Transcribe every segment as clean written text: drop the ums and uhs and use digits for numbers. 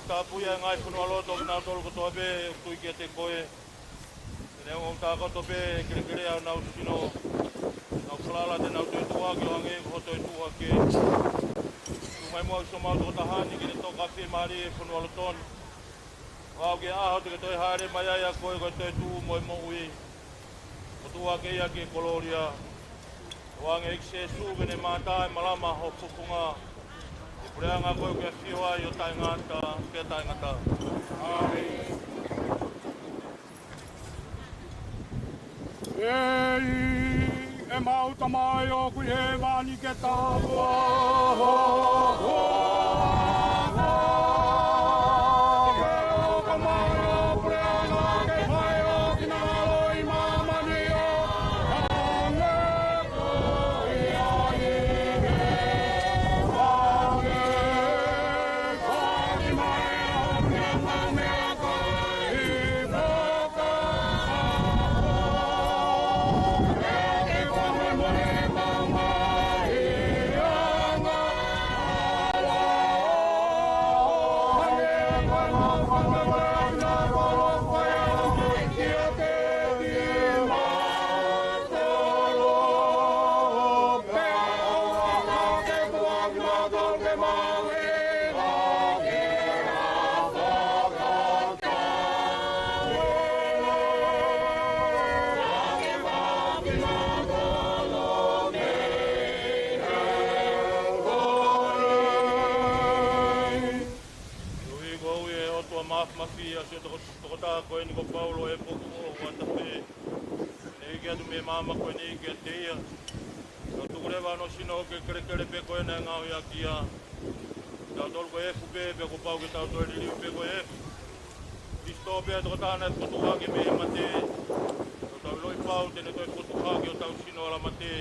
Tapuia ngai puno aloto na tol ko tobe tu ke te koe ne o ta ko tobe kere au na usino na klala de na tu tua ke ange ko to tua ke tu mai mo so ma to ta hani ke to ka fi mari puno aloton wa ke a ho te to hare mai ya ko te tu mo mo ui ko tua ke ya ke koloria wa nge se su ne mata malama ho pukunga Preanga koe ke whiwa i o tai ngata, ke tai ngata. Amen. Ei, e mauta mai o kui he wani ke tāpua. Mafia se to ta ko ni ko Paulo e pouco o ata pe e ke tu me mama ko ni ke te ia. Tu leva no sino ke kere pe ko na nga ya kia. tau tolu ko e kupe pe ko pau ke tau toi lili pe ko e. Isto pe to tana kutu hake me mate. Tau loi pau tene toi kutu hake o tau sino ala mate.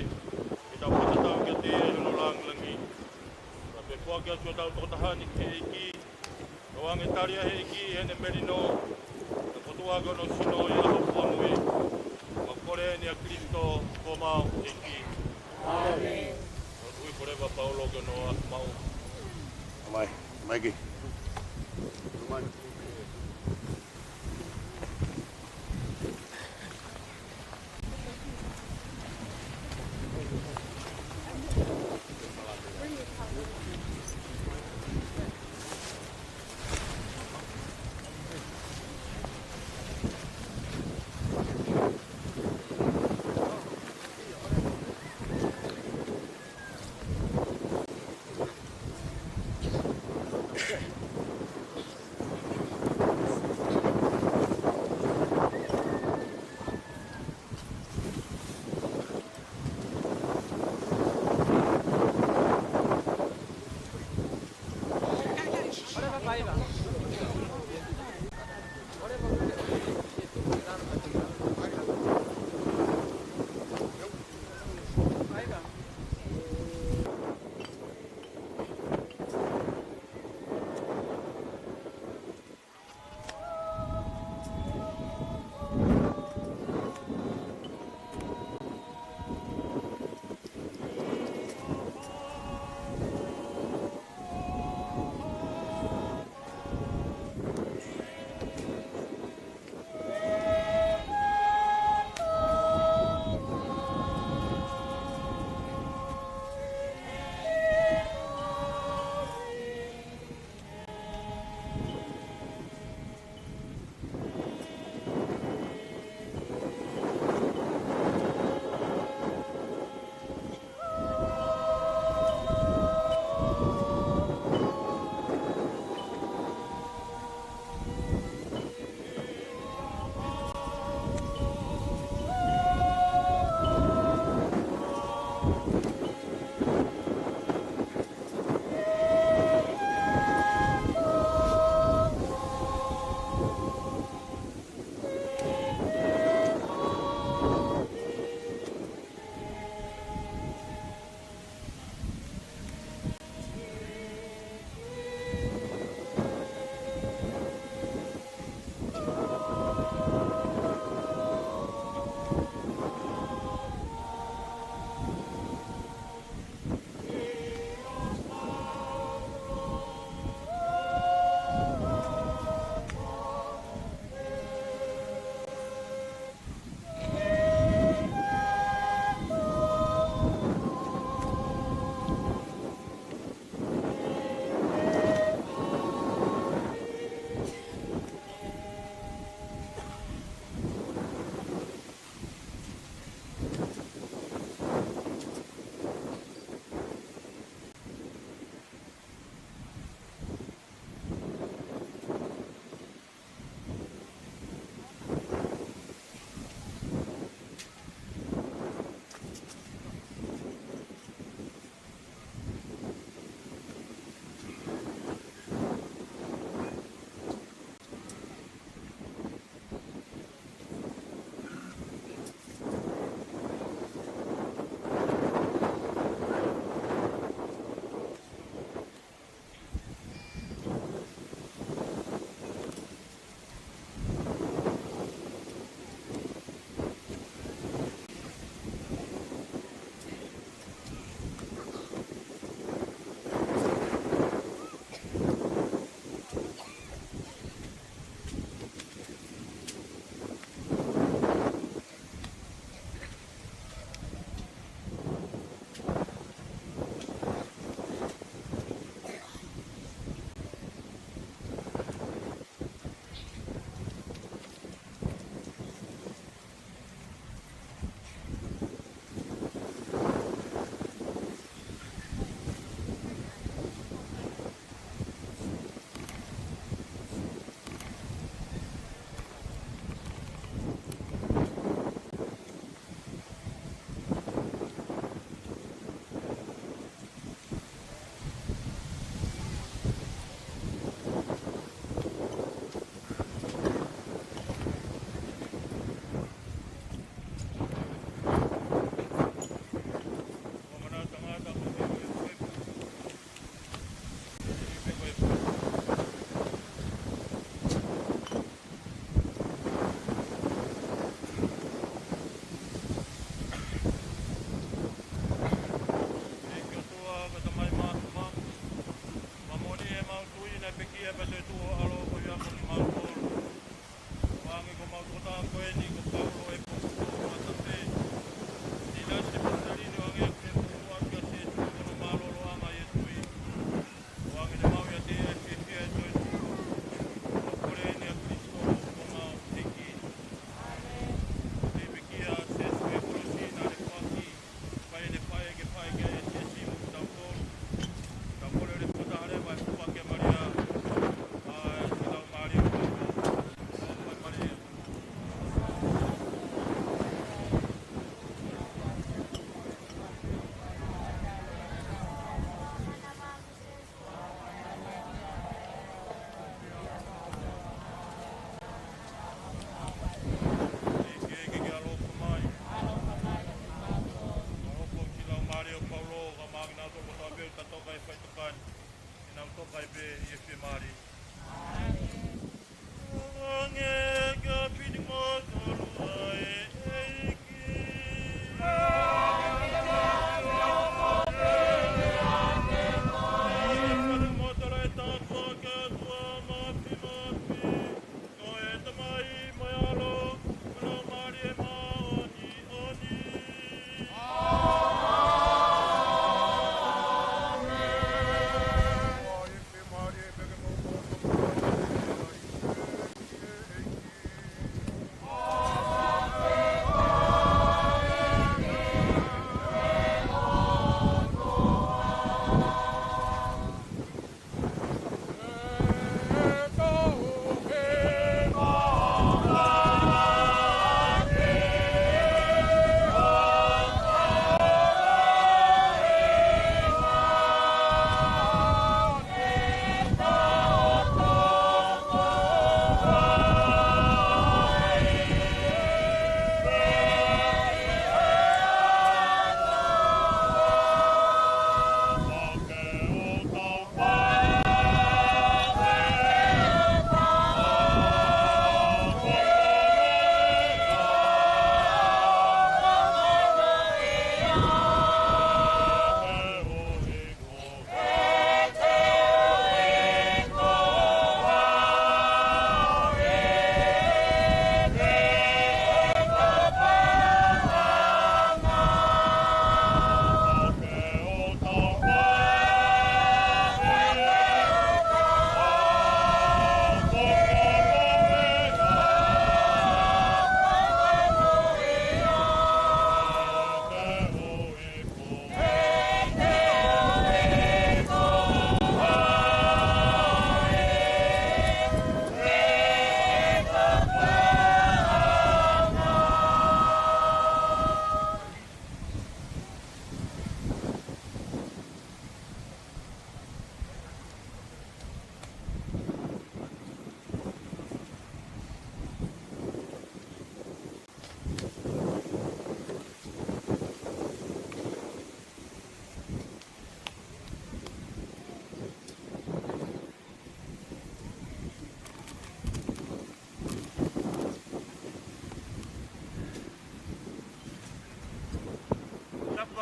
E tau kata tau ke te e no lang langi. Ta pe kua ke atu tau to tahani ke iki. Roange taria he iki hene merino. Ta kutu hake no sino e aho ponui. Ma kore ni a Kristo ko mau iki. Amen. Ui koreva Paulo ke no mau. Mai, Maiki. Mai. be e pe mari. Nge ka pini mo tolu ai ki. Mo tolu e tanto ke tua mapi mapi. No e tamai maialo, no mari e maoni oni.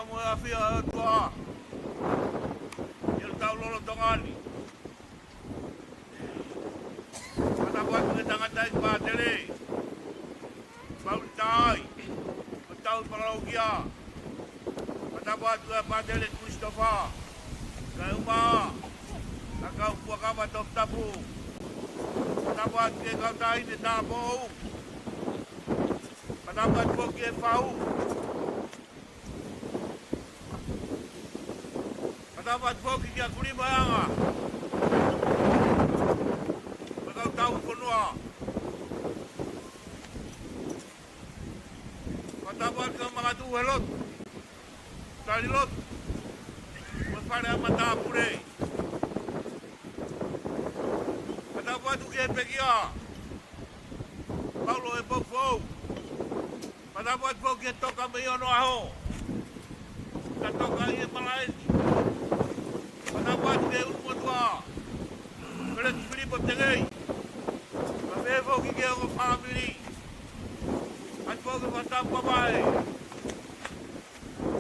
Mo afia tua. Il tau lolo tongani. Mana buat ngetang tai ba tele. Bau tai. Tau paraugia. Mana buat ba tele Christopher. Kau ma. Kau buat apa top tapu. Mana buat ke kau tai di tabu. Mana buat ke fau. Dapat foki dia kuri bayanga. Bakal tahu kunwa. Dapat ke mga tuwelot. Talilot. Maspada mata pure. Dapat uke pegia. Paulo e bofo. Dapat foki toka meio no aho. Toka e malaisi. Dapat ke ulmo tua. Kena dibeli bertengai. Tapi aku kiki aku family. Aku ke mata papai.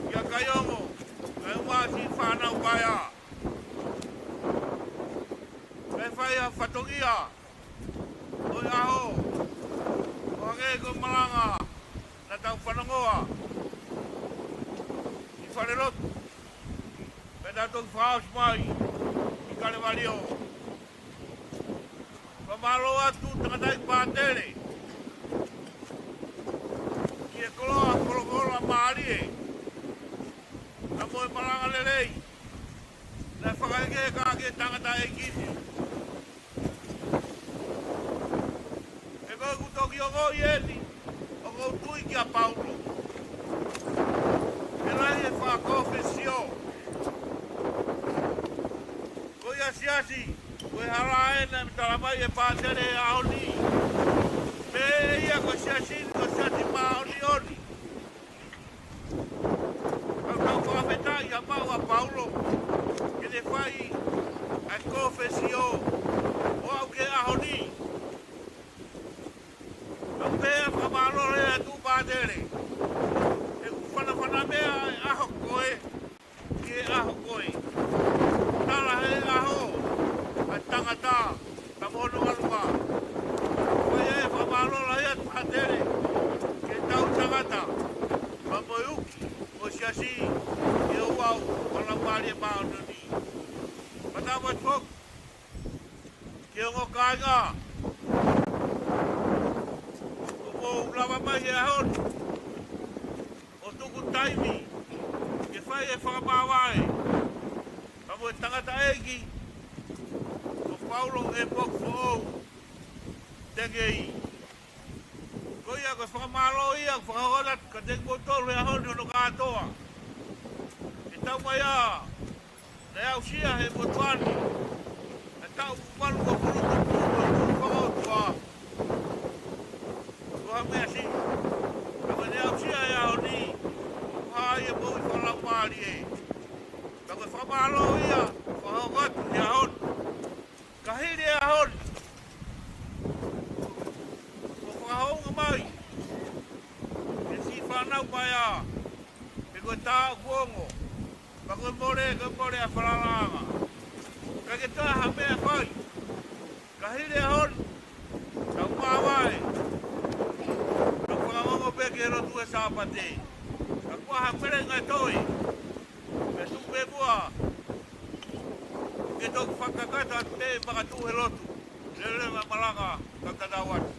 Ya kayo mo. Kayo masih fana upaya. Kaya fatogia. Oi aho. Wange ko malanga. Natang panangoa. Ifarelot. Dato Faus mai di Carvalho. Pamalo atu tengah batele. Kia kolo mari. Amo malanga lelei. La fakage kage tangata ekiti. Ego kutoki ogo yeli. Ogo tui kia Paulo. Ela e fa confessio. Siasi, kue harae na mitalamai e pātere aoni. Me ia ko siasi maoni oni. Kau kau whawhetai a mau a Paulo, ke te whai ai kofesio o au ke ahoni au pea whamalore a tu pādere e whanawhana mea aho koe ke aho koe nara he aho a tangata ta mono alua koe e whamalora ia pādere ke tau tangata Mamoyuki o siasi e uau o la pari e maononi Matawa tok ke o kainga o lava mai e hon o tuku taimi ke whai e whakamawai Kamo e tangata egi o Paulo e pokfo ou tengei Ko ia ko whakamalo ia whakaholat ka teng motoro e hon no katoa e tau mai a le au sia he motuani e tau malu ko purutu whakaotua ko ha mea si ka le au sia e honi hai e mou i whalapari e ka ko whakamalo ia whakaholat e hon ka hiri e hon Whakahounga mai, e si whanau mai a, e koe tā kuongo, ka koe more a whararanga. Ka ke tāha mea whai, ka hire hon, ka umawai, ka whakaongo peke rotu e sāpate, ka kuaha perenga toi, me tupe mua, ke toku whakakata te makatu he rotu, lele malanga, ka kadawatu.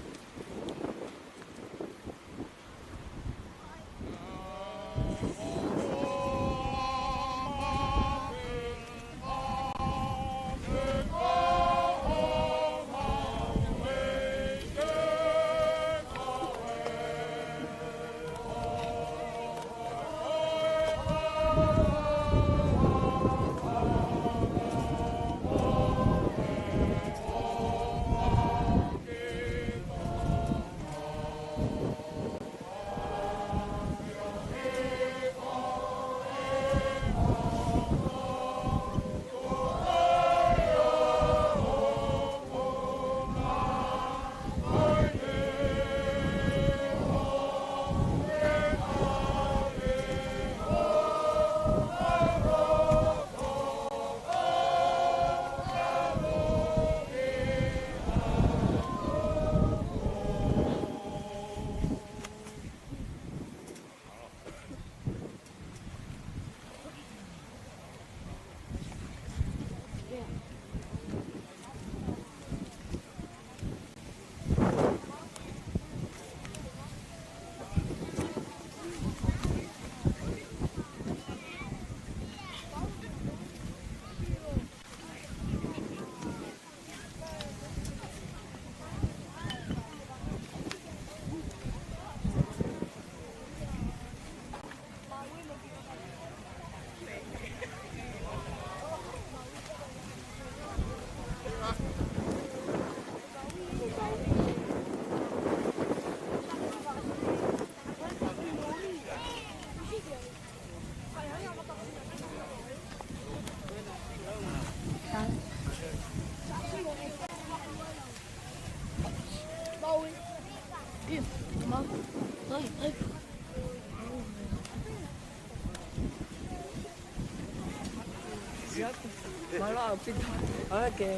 Malo pintu. Oke.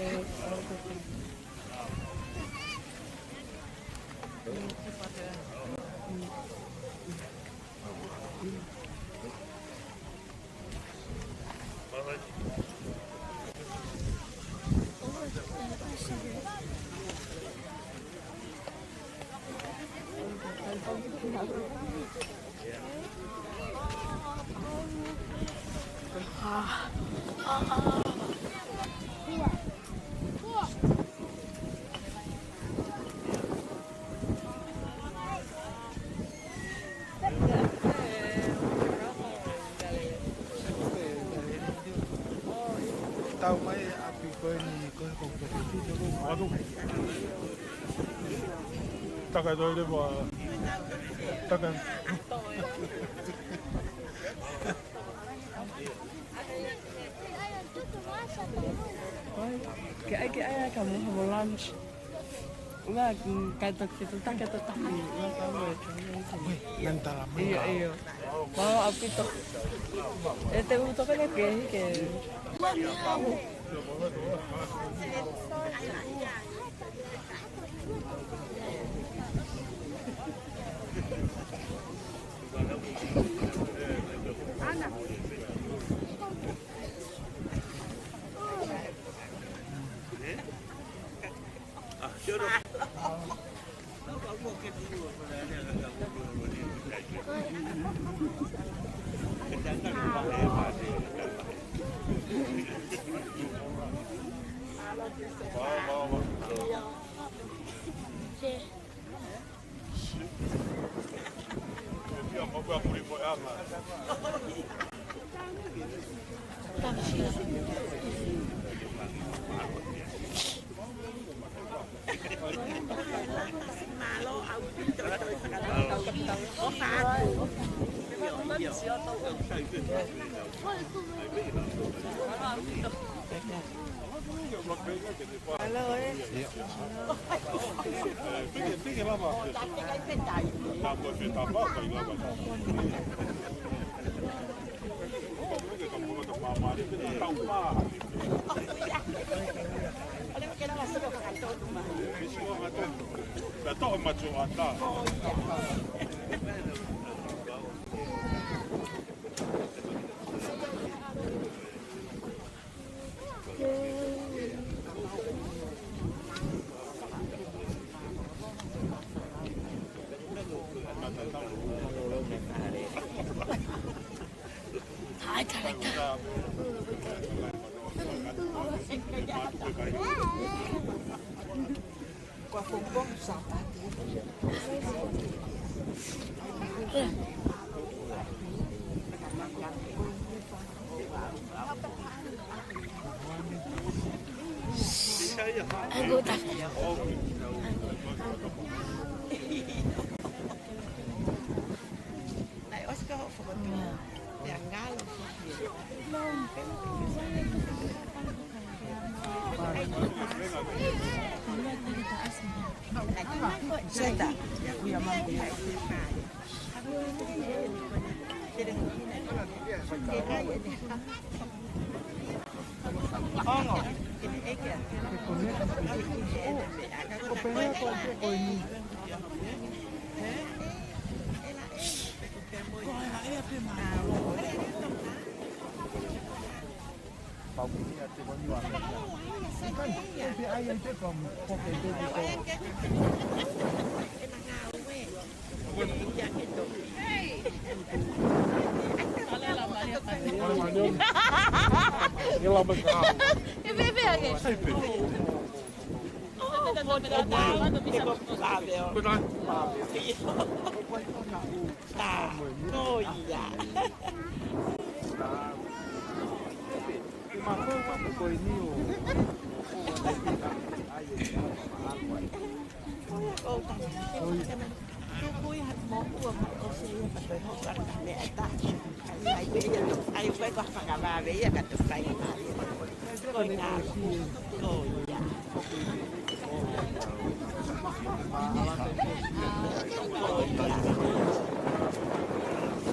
Tao mai api koe ni koe kompetisi dulu madu. Takai toi de ba. Takai. Ke ai kamu mau lunch. Nga kata kita tak nga kamu Nanta la iyo mau apito te gustó que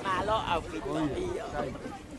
Malo outfit.